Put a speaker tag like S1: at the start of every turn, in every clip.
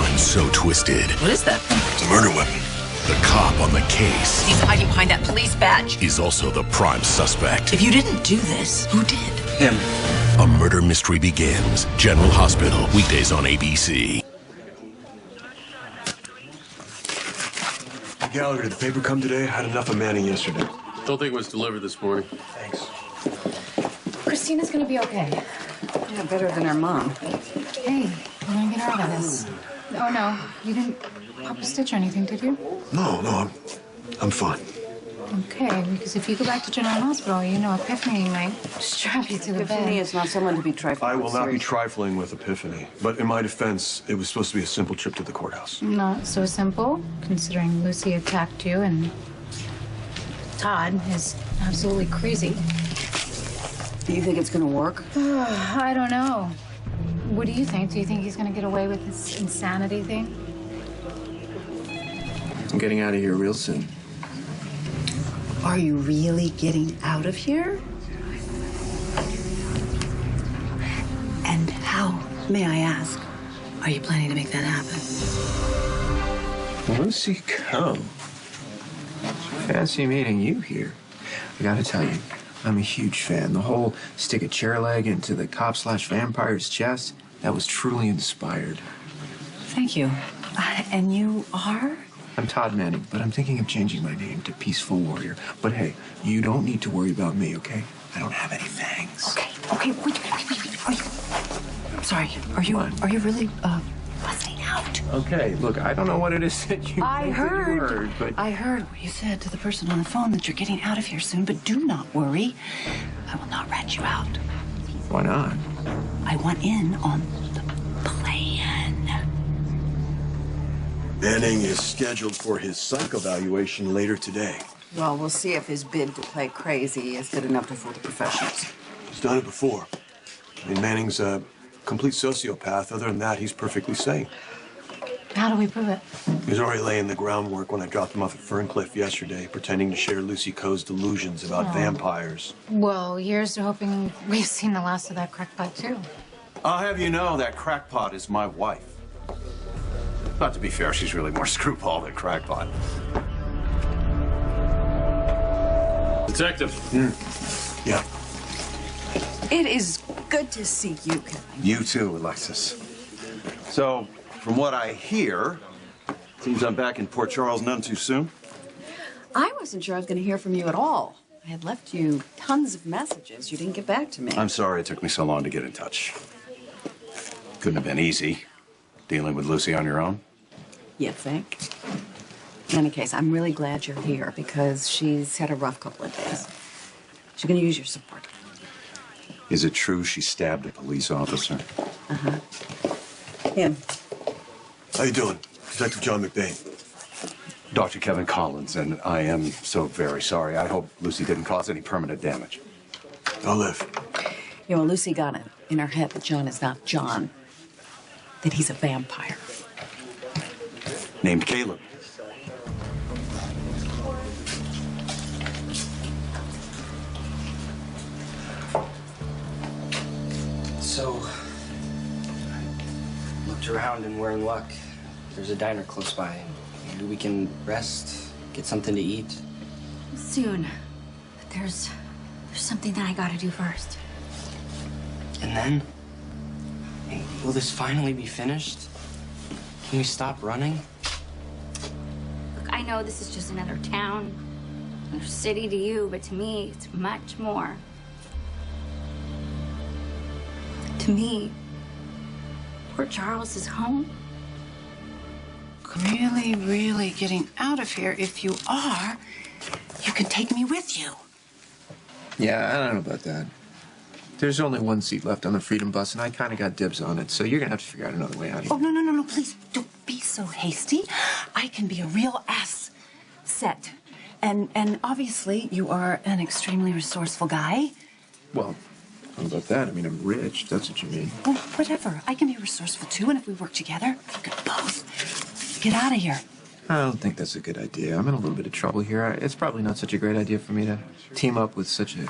S1: crime so twisted.
S2: What is that?
S1: It's a murder weapon. The cop on the case
S2: He's hiding behind that police badge.
S1: is also the prime suspect.
S2: If you didn't do this, who did?
S3: Him.
S1: A murder mystery begins. General Hospital, weekdays on ABC.
S4: Gallagher, did the paper come today? I had enough of Manning yesterday.
S5: Don't think it was delivered this morning.
S4: Thanks.
S6: Christina's gonna be okay.
S2: Yeah, better than her mom.
S6: Hey, we're gonna get her out of this. Oh no, you didn't pop a stitch or anything, did you?
S4: No, I'm fine.
S6: Okay, because if you go back to General Hospital, you know Epiphany might strap you to the
S2: Epiphany
S6: bed.
S2: is not someone to be trifling
S4: I will
S2: with
S4: not be
S2: seriously.
S4: trifling with Epiphany. But in my defense, it was supposed to be a simple trip to the courthouse.
S6: Not so simple, considering Lucy attacked you and Todd is absolutely crazy.
S2: Do you think it's gonna work?
S6: I don't know. What do you think? Do you think he's gonna get away with this insanity thing?
S3: I'm getting out of here real soon.
S2: Are you really getting out of here? And how, may I ask, are you planning to make that happen?
S3: Lucy, come. Fancy meeting you here. I gotta tell you, I'm a huge fan. The whole stick a chair leg into the cop/vampire's chest, that was truly inspired.
S2: Thank you. And you are?
S3: I'm Todd Manning, but I'm thinking of changing my name to Peaceful Warrior. But hey, you don't need to worry about me, okay? I don't have any fangs.
S2: Okay, wait. Are you... I'm sorry. Are you really, busting out?
S3: Okay, look, I don't know what it is that you
S2: I
S3: think that you
S2: heard
S3: but
S2: what you said to the person on the phone, that you're getting out of here soon, but do not worry. I will not rat you out.
S3: why not?
S2: I want in on the plan.
S4: Manning is scheduled for his psych evaluation later today.
S2: Well, we'll see if his bid to play crazy is good enough to fool the professionals.
S4: He's done it before. I mean, Manning's a complete sociopath. Other than that, he's perfectly sane.
S6: How do we prove it?
S4: He was already laying the groundwork when I dropped him off at Ferncliff yesterday, pretending to share Lucy Coe's delusions about vampires.
S6: Well, here's to hoping we've seen the last of that crackpot, too.
S7: I'll have you know that crackpot is my wife. But to be fair, she's really more screwball than crackpot.
S5: Detective.
S4: Yeah.
S2: It is good to see you, Kevin.
S7: You too, Alexis. So, from what I hear, seems I'm back in Port Charles none too soon.
S2: I wasn't sure I was going to hear from you at all. I had left you tons of messages. You didn't get back to me.
S7: I'm sorry it took me so long to get in touch. Couldn't have been easy, dealing with Lucy on your own.
S2: You think? In any case, I'm really glad you're here because she's had a rough couple of days. She's going to use your support.
S7: Is it true she stabbed a police officer?
S2: Uh-huh. Him.
S4: How you doing? Detective John McBam.
S7: Dr. Kevin Collins, and I am so very sorry. I hope Lucy didn't cause any permanent damage.
S4: I'll live.
S2: You know, Lucy got it in her head that John is not John, that he's a vampire.
S7: Named Caleb.
S8: So, I looked around and we're in luck. There's a diner close by. Maybe we can rest, get something to eat.
S9: Soon. But there's something that I gotta do first.
S8: And then, hey, will this finally be finished? Can we stop running?
S9: Look, I know this is just another town, another city to you, but to me, it's much more. To me, Port Charles is home.
S2: Really, really getting out of here. If you are, you can take me with you.
S3: Yeah, I don't know about that. There's only one seat left on the Freedom Bus, and I kind of got dibs on it, so you're going to have to figure out another way out of here.
S2: Oh, no, please, don't be so hasty. I can be a real asset. And obviously, you are an extremely resourceful guy.
S3: Well, how about that? I mean, I'm rich. That's what you mean.
S2: Well, whatever. I can be resourceful, too, and if we work together, we could both get out of here.
S3: I don't think that's a good idea. I'm in a little bit of trouble here. It's probably not such a great idea for me to team up with such a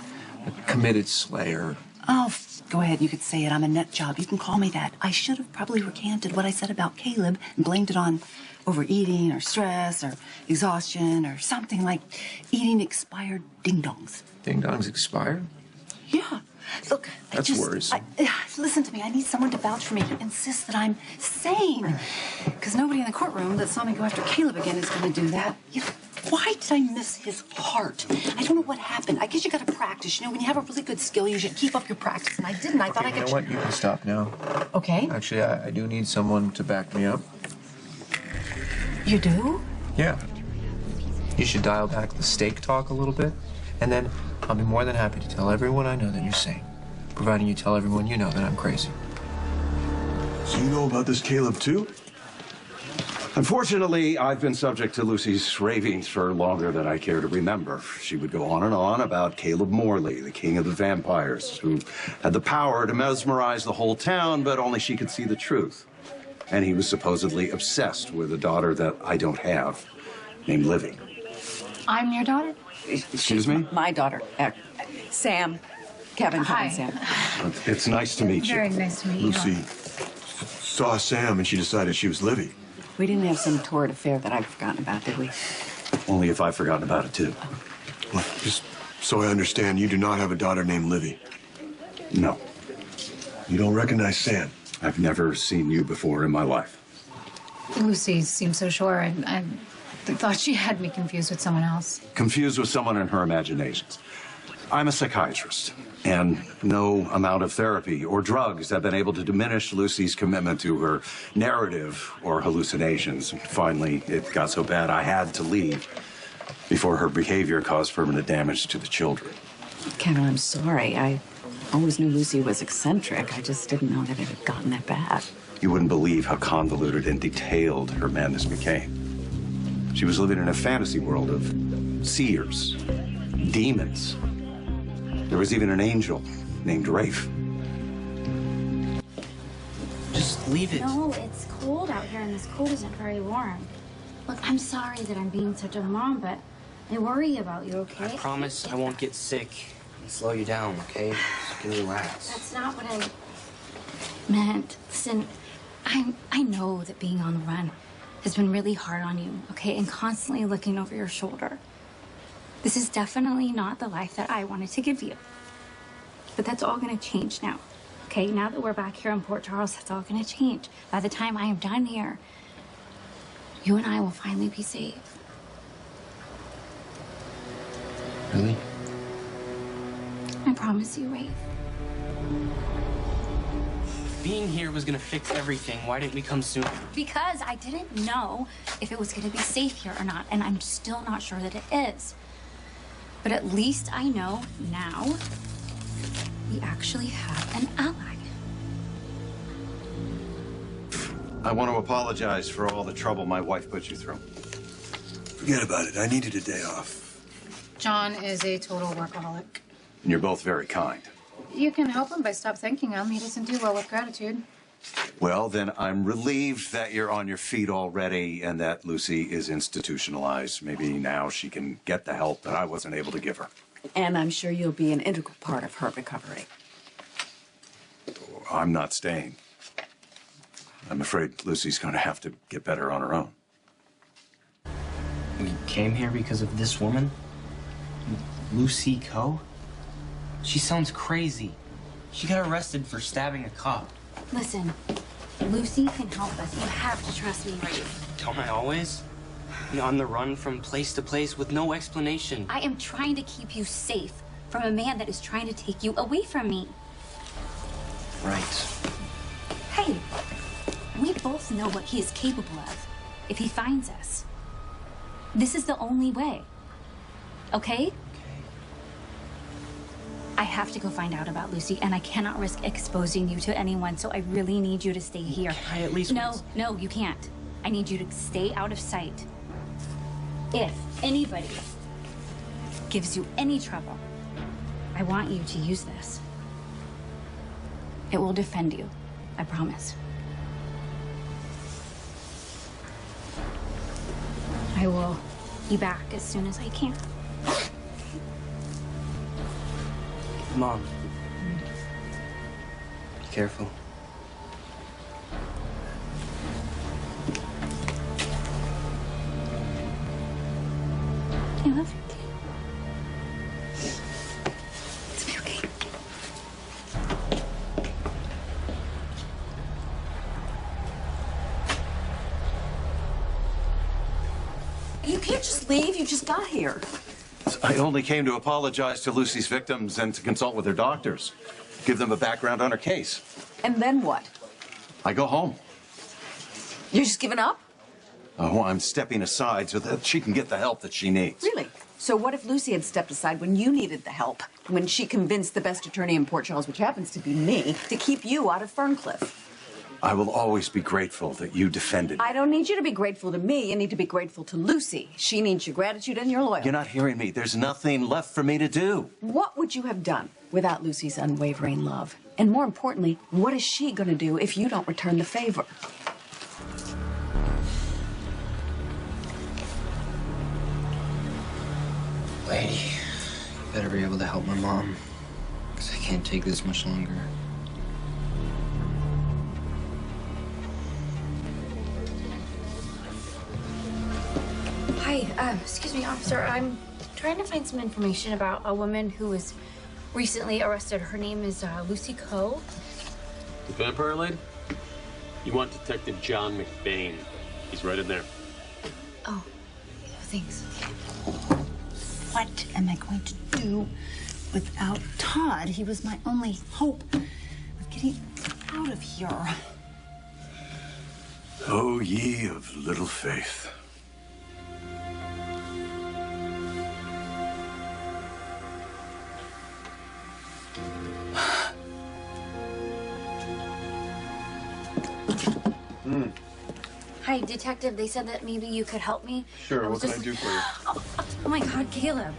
S3: committed slayer.
S2: Oh, Go ahead, you could say it. I'm a nut job. You can call me that. I should have probably recanted what I said about Caleb and blamed it on overeating or stress or exhaustion or something like eating expired ding-dongs.
S3: Ding-dongs expired?
S2: Yeah. Look,
S3: That's worse.
S2: Listen to me. I need someone to vouch for me, to insist that I'm sane. Because nobody in the courtroom that saw me go after Caleb again is going to do that. You know, why did I miss his heart? I don't know what happened. I guess you got to practice. You know, when you have a really good skill, you should keep up your practice. And I didn't. I thought I could.
S3: You know what? You can stop now.
S2: Okay.
S3: Actually, I do need someone to back me up.
S2: You do?
S3: Yeah. You should dial back the steak talk a little bit, and then I'll be more than happy to tell everyone I know that you're sane, providing you tell everyone you know that I'm crazy.
S4: So you know about this Caleb, too?
S7: Unfortunately, I've been subject to Lucy's ravings for longer than I care to remember. She would go on and on about Caleb Morley, the king of the vampires, who had the power to mesmerize the whole town, but only she could see the truth. And he was supposedly obsessed with a daughter that I don't have, named Livy.
S6: I'm your daughter?
S7: Excuse me?
S10: My daughter, Sam. Kevin
S6: Hi.
S10: Sam.
S7: It's nice to meet you.
S6: Very nice to meet you.
S4: Lucy saw Sam and she decided she was Livy.
S10: We didn't have some torrid affair that I've forgotten about, did we?
S7: Only if I've forgotten about it, too.
S4: Well, just so I understand, you do not have a daughter named Livy.
S7: No.
S4: You don't recognize Sam.
S7: I've never seen you before in my life.
S6: Lucy seemed so sure. I thought she had me confused with someone else.
S7: Confused with someone in her imaginations. I'm a psychiatrist, and no amount of therapy or drugs have been able to diminish Lucy's commitment to her narrative or hallucinations. Finally, it got so bad I had to leave before her behavior caused permanent damage to the children.
S10: Kevin, I'm sorry. I always knew Lucy was eccentric. I just didn't know that it had gotten that bad.
S7: You wouldn't believe how convoluted and detailed her madness became. She was living in a fantasy world of seers, demons. There was even an angel named Rafe.
S8: Just leave it.
S9: No, it's cold out here, and this cold isn't very warm. Look, I'm sorry that I'm being such a mom, but I worry about you, okay?
S8: I promise I won't get sick and slow you down, okay? Just can relax.
S9: That's not what I meant. Listen, I know that being on the run has been really hard on you, okay? And constantly looking over your shoulder. This is definitely not the life that I wanted to give you. But that's all gonna change now, okay? Now that we're back here in Port Charles, that's all gonna change. By the time I am done here, you and I will finally be safe.
S8: Really?
S9: I promise you, Rafe.
S8: Being here was gonna fix everything. Why didn't we come sooner?
S9: Because I didn't know if it was gonna be safe here or not, and I'm still not sure that it is. But at least I know now we actually have an ally.
S7: I want to apologize for all the trouble my wife put you through.
S4: Forget about it. I needed a day off.
S6: John is a total workaholic.
S7: And you're both very kind.
S6: You can help him by stop thanking him. He doesn't do well with gratitude.
S7: Well, then I'm relieved that you're on your feet already and that Lucy is institutionalized. Maybe now she can get the help that I wasn't able to give her.
S10: And I'm sure you'll be an integral part of her recovery.
S7: I'm not staying. I'm afraid Lucy's going to have to get better on her own.
S8: We came here because of this woman? Lucy Coe? She sounds crazy. She got arrested for stabbing a cop.
S9: Listen, Lucy can help us. You have to trust me, Rafe.
S8: Don't I always? You're on the run from place to place with no explanation.
S9: I am trying to keep you safe from a man that is trying to take you away from me.
S8: Right.
S9: Hey, we both know what he is capable of if he finds us. This is the only way. Okay? I have to go find out about Lucy, and I cannot risk exposing you to anyone, so I really need you to stay here.
S8: Can I at least...
S9: No, you can't. I need you to stay out of sight. If anybody gives you any trouble, I want you to use this. It will defend you, I promise. I will be back as soon as I can.
S8: Mom, careful.
S9: I love you, too. It's gonna be okay.
S10: You can't just leave. You just got here.
S7: I only came to apologize to Lucy's victims and to consult with their doctors. Give them a background on her case.
S10: And then what?
S7: I go home.
S10: You're just giving up?
S7: Oh, I'm stepping aside so that she can get the help that she needs.
S10: Really? So what if Lucy had stepped aside when you needed the help? When she convinced the best attorney in Port Charles, which happens to be me, to keep you out of Ferncliff?
S7: I will always be grateful that you defended me.
S10: I don't need you to be grateful to me. You need to be grateful to Lucy. She needs your gratitude and your loyalty.
S7: You're not hearing me. There's nothing left for me to do.
S10: What would you have done without Lucy's unwavering love? And more importantly, what is she going to do if you don't return the favor?
S8: Lady, you better be able to help my mom, because I can't take this much longer.
S9: Hi, excuse me, officer. I'm trying to find some information about a woman who was recently arrested. Her name is Lucy Coe.
S5: The vampire lady? You want Detective John McBam. He's right in there.
S9: Oh, thanks.
S2: What am I going to do without Todd? He was my only hope of getting out of here.
S7: O ye of little faith.
S9: Hi, Detective. They said that maybe you could help me.
S5: Sure, what can I do for you?
S9: Oh my God, Caleb.